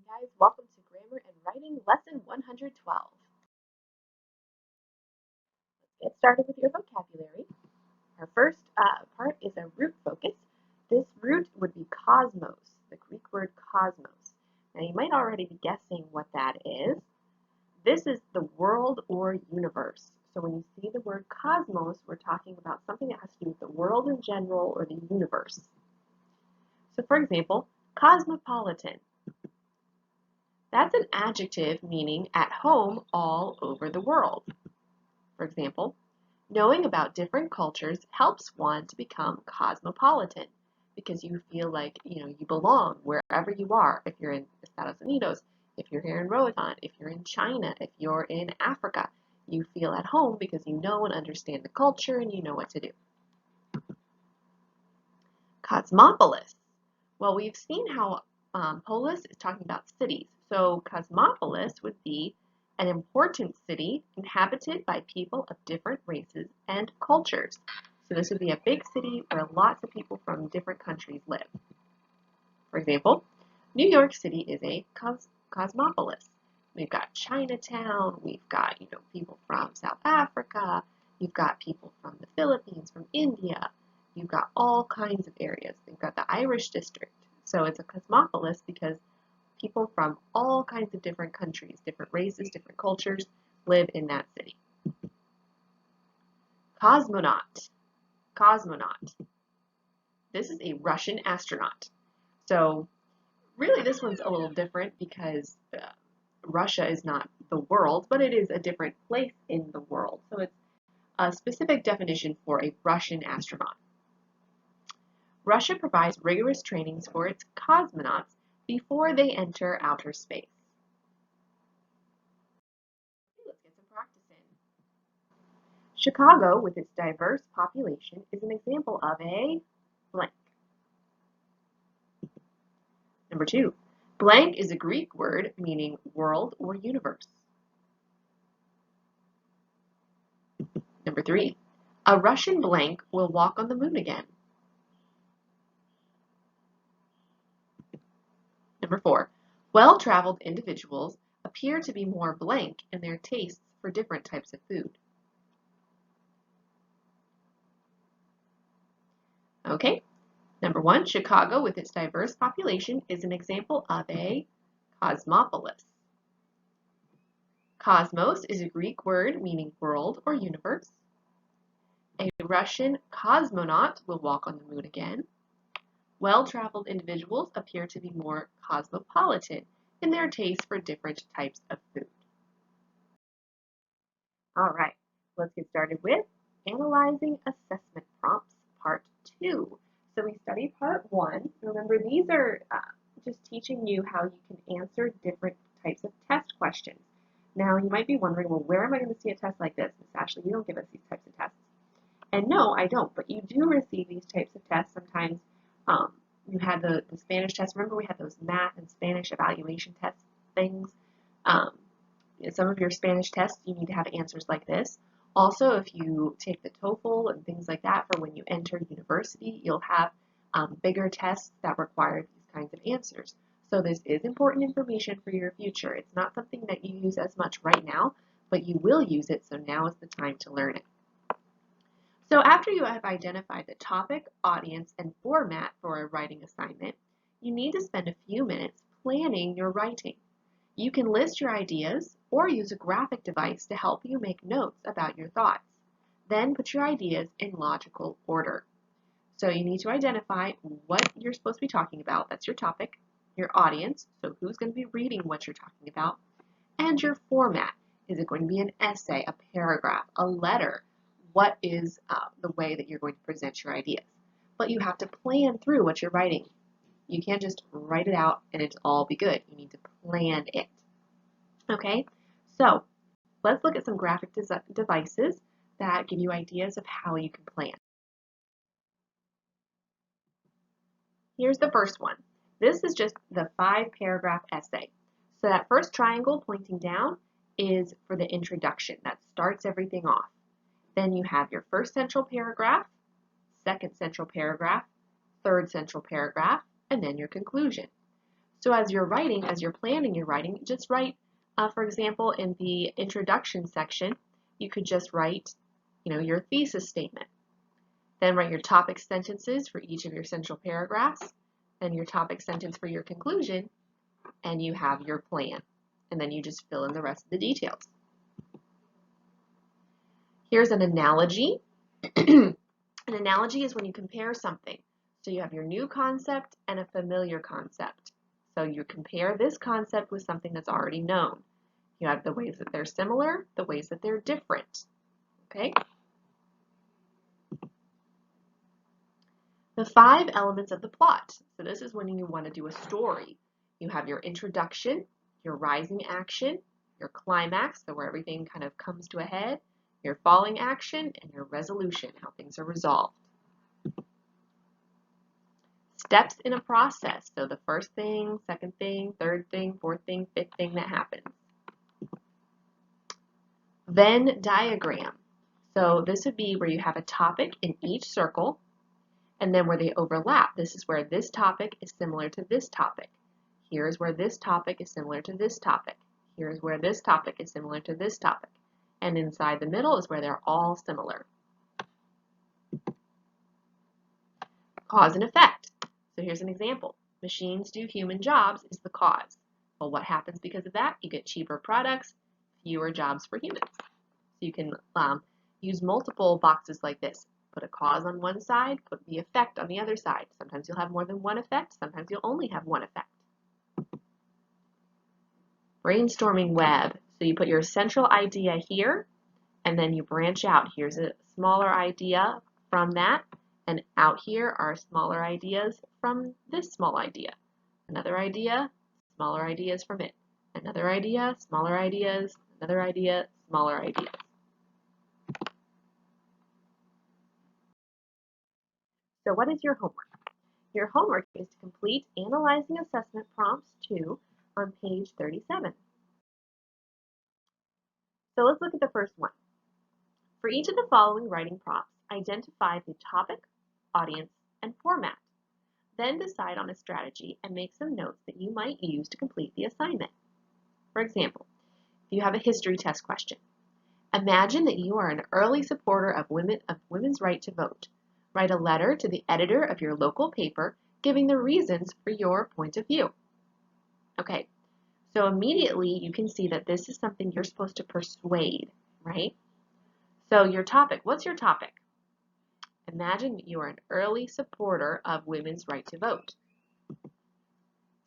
guys, welcome to Grammar and Writing Lesson 112. Let's get started with your vocabulary. Our first part is a root focus. This root would be cosmos, the Greek word cosmos. Now you might already be guessing what that is. This is the world or universe. So when you see the word cosmos, we're talking about something that has to do with the world in general or the universe. So for example, cosmopolitan. That's an adjective meaning at home all over the world. For example, knowing about different cultures helps one to become cosmopolitan because you feel like you belong wherever you are. If you're in Estados Unidos, if you're here in Roatan, if you're in China, if you're in Africa, you feel at home because you know and understand the culture and you know what to do. Cosmopolis. Well, we've seen how polis is talking about cities. So Cosmopolis would be an important city inhabited by people of different races and cultures. So this would be a big city where lots of people from different countries live. For example, New York City is a cosmopolis. We've got Chinatown, we've got people from South Africa, you've got people from the Philippines, from India, you've got all kinds of areas. You've got the Irish district. So it's a cosmopolis because people from all kinds of different countries, different races, different cultures live in that city. Cosmonaut. Cosmonaut. This is a Russian astronaut. So really this one's a little different because Russia is not the world, but it is a different place in the world. So it's a specific definition for a Russian astronaut. Russia provides rigorous trainings for its cosmonauts before they enter outer space. Let's get some practice in. Chicago, with its diverse population, is an example of a blank. Number 2, blank is a Greek word meaning world or universe. Number 3, a Russian blank will walk on the moon again. Number 4, well-traveled individuals appear to be more blank in their tastes for different types of food. Okay, number 1, Chicago with its diverse population is an example of a cosmopolis. Cosmos is a Greek word meaning world or universe. A Russian cosmonaut will walk on the moon again. Well-traveled individuals appear to be more cosmopolitan in their taste for different types of food. All right, let's get started with Analyzing Assessment Prompts, Part 2. So we studied Part 1. Remember, these are just teaching you how you can answer different types of test questions. Now, you might be wondering, well, where am I going to see a test like this? Miss Ashley, you don't give us these types of tests. And no, I don't, but you do receive these types of tests sometimes. You had the Spanish test. Remember, we had those math and Spanish evaluation test things. Some of your Spanish tests, you need to have answers like this. Also, if you take the TOEFL and things like that for when you enter university, you'll have bigger tests that require these kinds of answers. So this is important information for your future. It's not something that you use as much right now, but you will use it, so now is the time to learn it. So after you have identified the topic, audience, and format for a writing assignment, you need to spend a few minutes planning your writing. You can list your ideas or use a graphic device to help you make notes about your thoughts. Then put your ideas in logical order. So you need to identify what you're supposed to be talking about. That's your topic, your audience, so who's going to be reading what you're talking about, and your format. Is it going to be an essay, a paragraph, a letter? What is the way that you're going to present your ideas? But you have to plan through what you're writing. You can't just write it out and it'll all be good. You need to plan it. Okay, so let's look at some graphic devices that give you ideas of how you can plan. Here's the first one. This is just the 5-paragraph essay. So that first triangle pointing down is for the introduction. That starts everything off. Then you have your first central paragraph, second central paragraph, third central paragraph, and then your conclusion. So as you're writing, as you're planning your writing, just write, for example, in the introduction section, you could just write, your thesis statement. Then write your topic sentences for each of your central paragraphs, then your topic sentence for your conclusion, and you have your plan. And then you just fill in the rest of the details. Here's an analogy. An analogy is when you compare something. So you have your new concept and a familiar concept. So you compare this concept with something that's already known. You have the ways that they're similar, the ways that they're different. Okay? The 5 elements of the plot. So this is when you want to do a story. You have your introduction, your rising action, your climax, so where everything kind of comes to a head, your falling action, and your resolution, how things are resolved. Steps in a process, so the first thing, second thing, third thing, fourth thing, fifth thing that happens. Venn diagram. So this would be where you have a topic in each circle, and then where they overlap. This is where this topic is similar to this topic. Here's where this topic is similar to this topic. Here's where this topic is similar to this topic. And inside the middle is where they're all similar. Cause and effect. So here's an example. Machines do human jobs is the cause. Well, what happens because of that? You get cheaper products, fewer jobs for humans. So you can use multiple boxes like this. Put a cause on one side, put the effect on the other side. Sometimes you'll have more than one effect, sometimes you'll only have one effect. Brainstorming web. So you put your central idea here, and then you branch out. Here's a smaller idea from that, and out here are smaller ideas from this small idea. Another idea, smaller ideas from it. Another idea, smaller ideas. Another idea, smaller ideas. So what is your homework? Your homework is to complete Analyzing Assessment Prompts 2 on page 37. So let's look at the first one. For each of the following writing prompts, identify the topic, audience, and format. Then decide on a strategy and make some notes that you might use to complete the assignment. For example, if you have a history test question, imagine that you are an early supporter of women's right to vote. Write a letter to the editor of your local paper giving the reasons for your point of view. Okay, so immediately you can see that this is something you're supposed to persuade, right? So your topic, what's your topic? Imagine you are an early supporter of women's right to vote.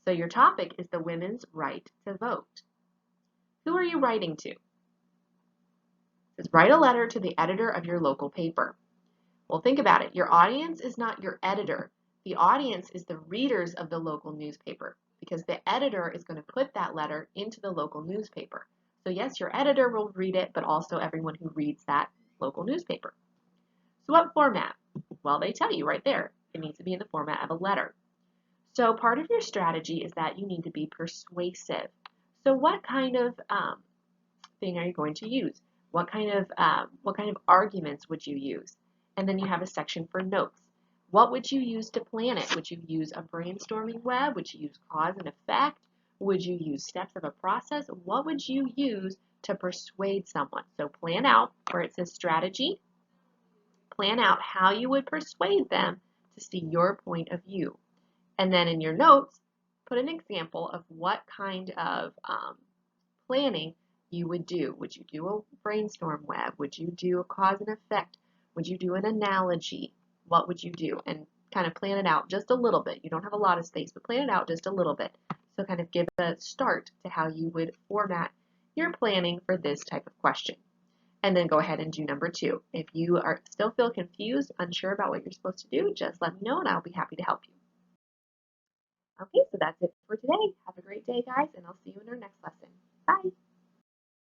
So your topic is the women's right to vote. Who are you writing to? It says write a letter to the editor of your local paper. Well, think about it. Your audience is not your editor. The audience is the readers of the local newspaper because the editor is going to put that letter into the local newspaper. So yes, your editor will read it, but also everyone who reads that local newspaper. So what format? Well, they tell you right there. It needs to be in the format of a letter. So part of your strategy is that you need to be persuasive. So what kind of thing are you going to use? What kind of arguments would you use? And then you have a section for notes. What would you use to plan it? Would you use a brainstorming web? Would you use cause and effect? Would you use steps of a process? What would you use to persuade someone? So plan out where it says strategy. Plan out how you would persuade them to see your point of view. And then in your notes, put an example of what kind of planning you would do. Would you do a brainstorm web? Would you do a cause and effect? Would you do an analogy? What would you do? And kind of plan it out just a little bit. You don't have a lot of space, but plan it out just a little bit. So kind of give a start to how you would format your planning for this type of question. And then go ahead and do number 2. If you still feel confused, unsure about what you're supposed to do, just let me know and I'll be happy to help you. Okay, so that's it for today. Have a great day, guys, and I'll see you in our next lesson. Bye.